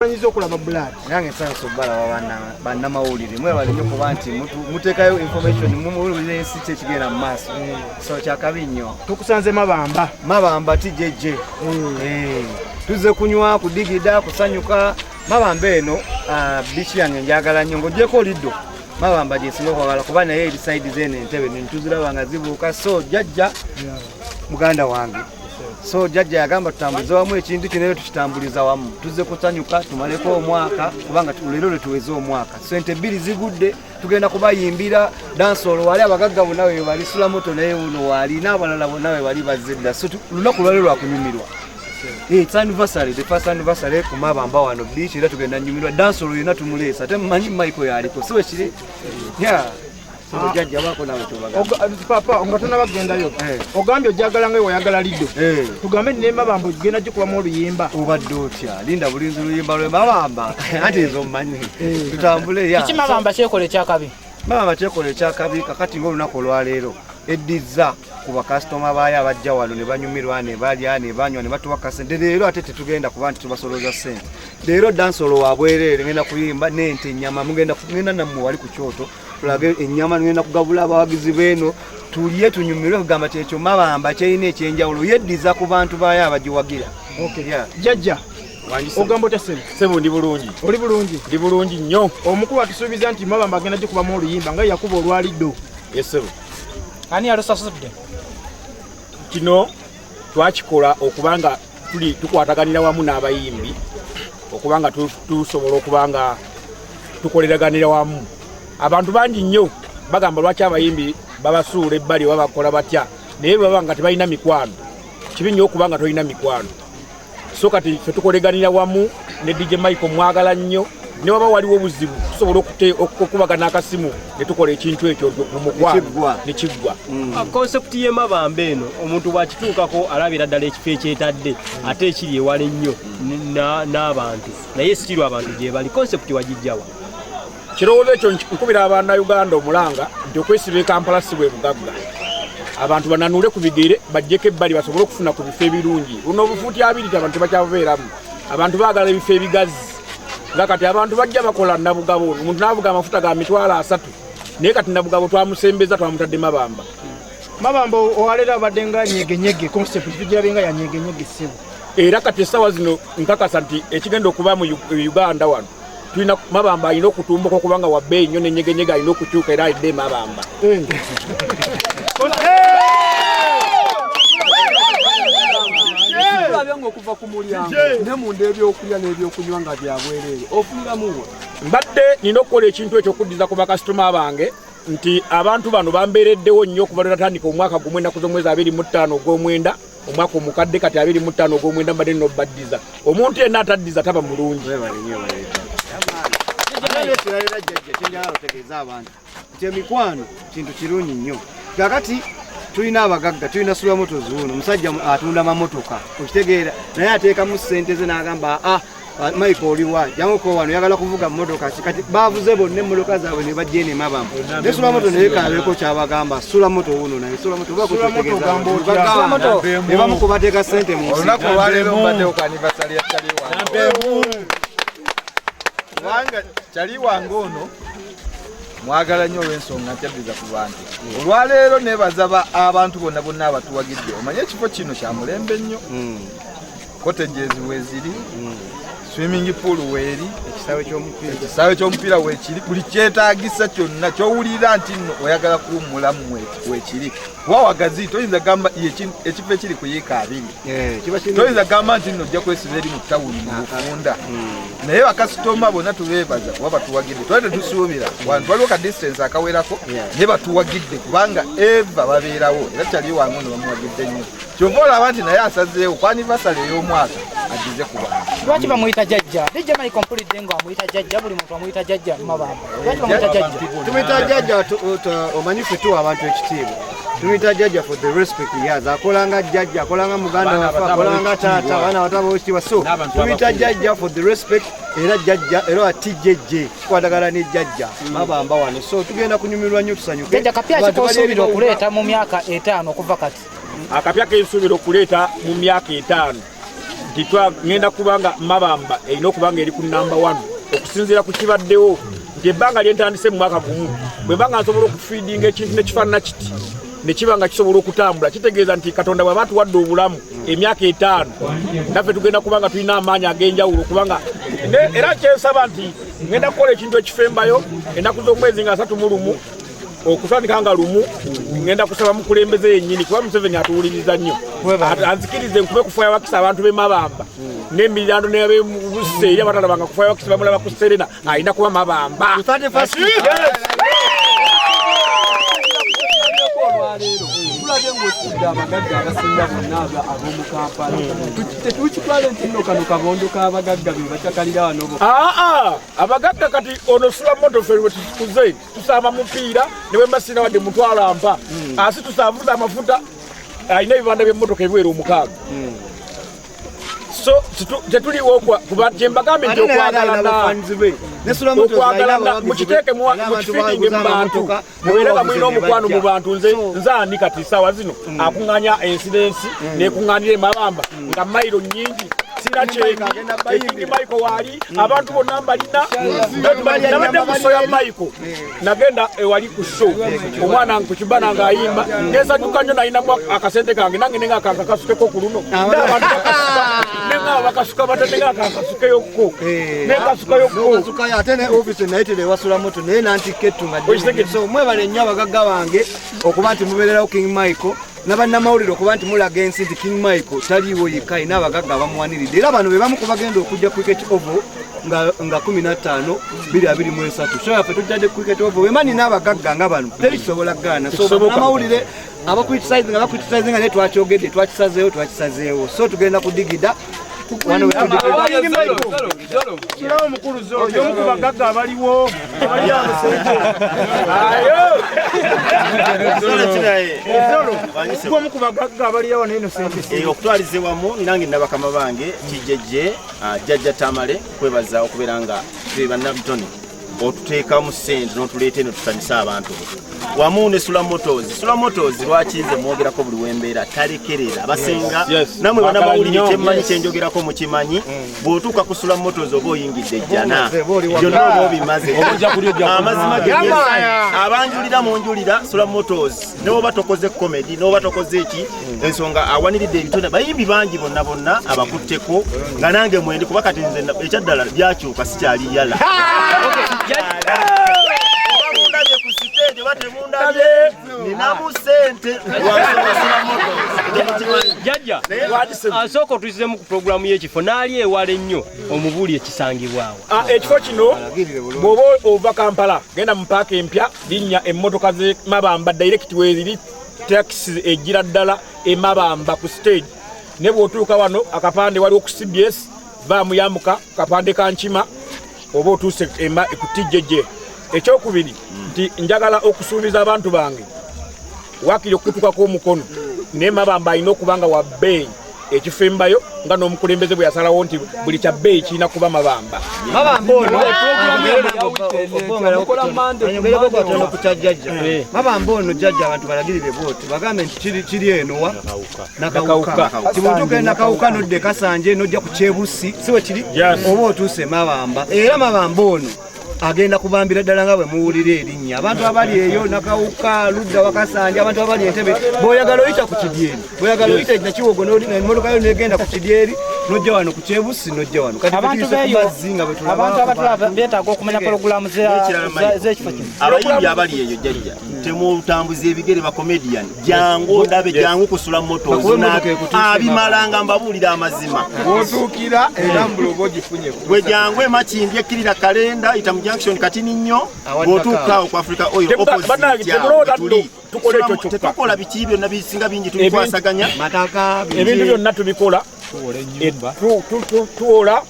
Banyiza okulaba blood nange sanso bala bana mawulire mwe bali nyo kuba nti mutekayo information mumuwulire ensi kyekigenda mu maaso so kyakabi nnyo tukusanze mabamba tijeje tuze kunywa kudigida kusanyuka mabamba eno bichi yange njagala nnyo ngojeko liddo mabamba jesinga kwagala kuba naye eri side zene entebe ntuziraba nga zibuuka so jajja muganda wange so jajja yagamba tutambulize wamu ekintu kino tukitambuliza wamu tuze kusanyuka tumaleko omwaka kubanga lero tuweze omwaka sente bbiri zigudde tugenda kubayimbira dansolo wali abagagga bonna we bali sulamoto naye uno wali n'abalala bonna we bali bazedda so lunaku lwali lwakunyumirwa it's anniversary, the first anniversary ku Mabamba wano beach era tugenda nyumirwa dansolo yena tumuleesa ate mmanyi Michael yaliko so ekiri yeah jajja bako nawe tubaga papa ongatona bagendayo ogambye ojagala nga oyagala liddo tugambe ne Mabamba genda gikuba mu luyimba obadde otya linda bulinzi luyimba lwe Mabamba ate ezo mmanyi tutambule ya kiki Mabamba kyekole kyakabi Mabamba kyekole kyakabi kakati ng'olunaku olwaleero eddiza ku bakasitoma baayo abajja wano ne banyumirwa ne balya ne banywa ne batuwa kasente leero ate tetugenda kuba nti tubasoloza ssente leero dansolo wabwereere ngenda kuyimba n'ente ennyama mugenda nammwe wali ku kyoto tulage ennyama ngenda kugabula abawagizi beeno tulye tunyumirwe kugamba kyekyo Mabamba kyerina ekyenjawulo yeddiza ku bantu baayo abagiwagira jajja ogamba otya sebo ndi bulungi oli bulungi ndi bulungi nnyo omukulu atusuubiza nti Mabamba agenda gikubamu oluyimba nga yakuba olwaliddo yesebo ani yalusasudde kino twakikola okubanga tukwataganira wamu n'abayimbi okubanga tusobola okubanga tukoleraganira wamu abantu bangi nnyo bagamba lwaki abayimbi babasuula ebbali babakola batya naye baba nga tebalina mikwano kibi nnyo okubanga tolina mikwano so kati ffe tukoleganira wamu ne DJ Michael mwagala nnyo ne waba waliwo obuzibu tusobola okubagana akasimu ne tukola ekintu ekyo mu mukwano ne kiggwa concept ye Mabamba eno omuntu bwakituukako alabira ddala ekifo ekyetadde ate ekiri ewala ennyo n'abantu naye sikirwa abantu gye bali concept wagijjawa kirowoozo ekyo nkubira abaana Uganda omulanga nti okwesiba Kampala si bwe bugagga abantu bananuule ku bigere bajjeko ebbali basobole okufuna ku bifo ebirungi buno obufuuti abiri abantu tebakyabubeeramu abantu baagala ebifo ebigazi nga kati abantu bajja bakola nabugabo omuntu n'avuga amafuta ga $30 naye kati nabugabo twamusembeza twamutadde Mabamba owalera abadde nga nyegenyege concept tugirabenga ya nyegenyege ssebo era kati essaawa zino nkakasa nti ekigenda okuba mu Uganda wano tulina Mabamba alina okutumbuka okubanga wabbeeyi nnyo n'enyegenyege alina okukyuka era alidde Mabamba okuva ku mulyango ne munda ebyokulya n'ebyokunywa nga byabwereere ofuniramuwa mbadde nina okukola ekintu ekyo okuddiza ku bakasitoma bange nti abantu bano bambeereddewo nnyo okuva lwe natandika omwaka gumwe ennaku z'omwezi 25 ogw'omwenda omwaka omukadde kati 25 ogw'omwenda mbadde nina obbaddiza omuntu yenna ataddiza taba mulungi emikwano kintu kirungi nnyo kakati tulina abagagga tulina sulamoto zuuno omusajja atunda mamotoka okitegeera naye ateekamu ssente ze n'agamba Michael oliwa janguko wano yagala kuvuga mmotoka kati baavuze bonna emmotoka zaabwe ne bajja ene Mabamba ne sulamoto naye kalabeko kyabagamba sulamoto wuno naye sulamoto ne bamukubateeka ssente mu olunaku olwaleero mbaddewo ku anniversary ya Kyali wange ono mwagala nnyo olw'ensonga ntyaddiza ku bantu olwaleero nebaza abantu bonna abatuwagidde omanye ekifo kino kya mulembe nnyo cottages weeziri swimming pool weeri ekisaawe ky'omupiira weekiri buli kyetaagisa kyonna kyowulira nti nno oyagala kuwummulamu weekiri wawagazi toyinza gamba ekifo ekiri ku yiika 2 toyinza gamba nti nno ojja kwesiba eri mu tawuni mu bufunda naye bakasitoma bonna tubeebaza kuba batuwagidde twali tetusuubira wantu waliwo ka distance akawerako naye batuwagidde kubanga eva babeerawo era Kyali wange ono bamuwagidde nnyo kyova olaba nti naye asazeewo ku anniversary ey'omwaka agize ku bantu lwaki bamuyita jajja DJ Michael mpulidde nga amuyita jajja buli muntu amuyita jajja Mabamba lwaki bamuyita jajja tumuyita jajja omanyi ffe tuwa abantu ekitiibwa tumuyita jajja for the respect yaz akolanga jajja akolanga muganda wafe akolanga taata abaana bataba ekitiibwa so tumuyita jajja for the respect era jajja era atijjejje tukwatagala ne jajja Mabamba wano so tugenda kunyumirwa nnyo tusanyuke jajja kapya kikosuubira okuleeta mu myaka 5 okuva kati akapya kensuubira okuleeta mu myaka 5 nti ngenda kubanga Mabamba erina okubanga eri ku namba 1 okusinziira ku kibaddewo nti ebbanga lyentandise mu mwaka gumu bwe banga nsobola okufiidinga ekintu nekifaanana kiti nekibanga kisobola okutambula kitegeeza nti Katonda bw'aba atuwadde obulamu emyaka 5 naffe tugenda kubanga tulina amaanyi ag'enjawulo kubanga era kyensaba nti ngenda kukola ekintu ekifembayo ennaku z'omwezi nga 31 okutandika nga lumu ngenda kusaba mukulembeze yennyini kuba Museveni atuwuliriza nnyo anzikirize nkube kufuya wakisa abantu b'e Mabamba n'emiriraano n'abebusse eri abatalabanga kufuya wakisa bamulaba ku Serena alina kuba Mabamba. Tulage ng'otudde abagagga abasinga bonna ab'omu Kampala tetukitwale nti nno kano kabondo k'abagagga be bacakalira wano bo. Abagagga kati ono Sulamoto ffe bwe tukuze tusaama mupiira ne bwe mbasina wadde mutwala mpa asi tusaavuza amafuta alina ebibanda by'emmotoka ebiwera 6 so tetuliwo kuba kyembagambe nti okwagalana mukiteeke mukifidinge mu bantu mubeeranga mulina omukwano mu bantu nze ani kati saawa zino akuŋŋanya ensidensi nekuŋŋanira Mabamba nga mayiro nnyingi sina kyengi Maiko waali abantu bonna mbalina nabadde mu sso ya Maiko nagenda ewali ku show omwana kukibana ng'ayimba ngesanyuka nnyo nalinamu akasente kange nange nenga akankakasukeko ku luno n'abantu bakasuka nenga bakasuka bate nenga akankasukeyokko nenkasukayokko ate ne office nayitere wasula moto naye nantikettu nga so mwebale nnyo abagagga bange okuba nti mubeererawo King Michael n'abannamawulire okuba nti mulaga ensi nti King Michael taliiwo yekka alina abagagga abamuwaniridde era bano be bamu ku bagenda okujja cricket oval nga 15-2023 so yaffe tujjadde cricket oval wemani n'abagagga nga bano terikisobola gaana so bannamawulire abacriticizing nga naye twakisazeewo so tugenda kudigida kirawo omukulu Zolo omu ku bagagga abaliwo abali omu ku bagagga abaliwo neno sente okutwalize wamu nange nabakama bange kijejje Jjajja Tamale kwebaza okubeera nga twe bannabitone otuteekamu ssente n'otuleeta eno tusanyusa abantu wamu ne Sulamotos lwakize mwogerako buli wembeera talekerera abasenga namwe bannamawulire kyemmanyi kyenjogerako mukimanyi bw'otuuka ku Sulamotos oba oyingidde ejjana byonna oba obimaze amazima ge abanjulira munjulira Sulamotos n'oba tokoze komedi n'oba tokoze eki ensonga awaniridde ebitone bayimbi bangi bonna abakutteko nga nange mwendi kuba kati nze ekyaddala byakyuka sikyali yala mundabye ku siteedi oba temundabye ninamu ssente Jjajja asooka otuyizemu ku pulogulaamu y'ekifo n'ali ewala ennyo omubuuli ekisangibwawo ekifo kino bw'oba ova Kampala genda mu paaka empya linnya emmotoka ze Mabamba direct weeziri taxi ejjira ddala e Mabamba ku stage ne bw'otuuka wano akapande waliwo ku CBS vaamuyambuka kapande ka Nkima oba otuuse ku TJJ. Ekyokubiri nti njagala okusuubiza abantu bange wakiri okutukako omukono ne Mabamba alina okubanga wa bbeeyi ekifembayo nga n'omukulembeze bwe yasalawo nti buli kya bbeeyi kirina kuba Mabamba. Mabamba ono Jjajja abantu balagirire bwoti bagambe nti kiri eno nakawuka kibutuke nakawuka nodde Kasanje nojja ku Kyebusi siwe kiri oba otuuse Mabamba era Mabamba ono agenda kubambira ddala nga bwe muwulira erinnya abantu abali eyo nakawuka ludda Wakasanja abantu abali Entebbe bw'oyagala oyita ku Kidyeri bw'oyagala oyita Nakiwogo n'emmotoka yo negenda ku Kidyeri nojja wano ku Kyebusi nojja wano kati abantu abatulaba beetaaga okumenya pologulaamu z'ekifo kino abayimbi abali eyo Jjajja temutambuza ebigere ba comedian jangu ndabe jangu kusula moto abimalanga mbabuulira amazima bw'otuukira era mbulogo gifunye gwe jangu emakindi ekkirira kalenda itamu junction katini nnyo bw'otuuka ku Africa Oil opposite tetukola biki byonna bisinga bingi tubikwasaganya ebintu byonna tubikola tuwola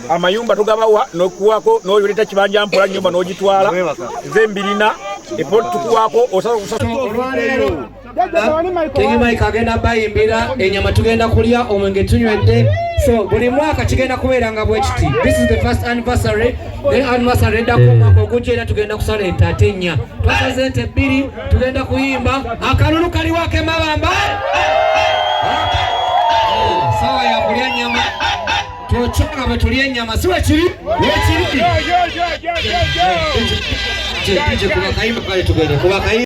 amayumba tugabawa n'okuwako n'oyoleta kibanja mpola nnyumba n'ogitwala nze mbirina epoti tukuwako King Michael agenda bayimbira enyama tugenda kulya omwenge tunywedde so buli mwaka kigenda kubeera nga bwe kiti this is the first anniversary the anniversary edda ku mwaka ogujja era tugenda kusala entaate nnya twasaze ente 2 tugenda kuyimba akalulu kali wake Mabamba sawa ya kulya nyama twochoka bwe tulya ennyama si wekiri wekiri kubakayimba kale tugende kubakayimba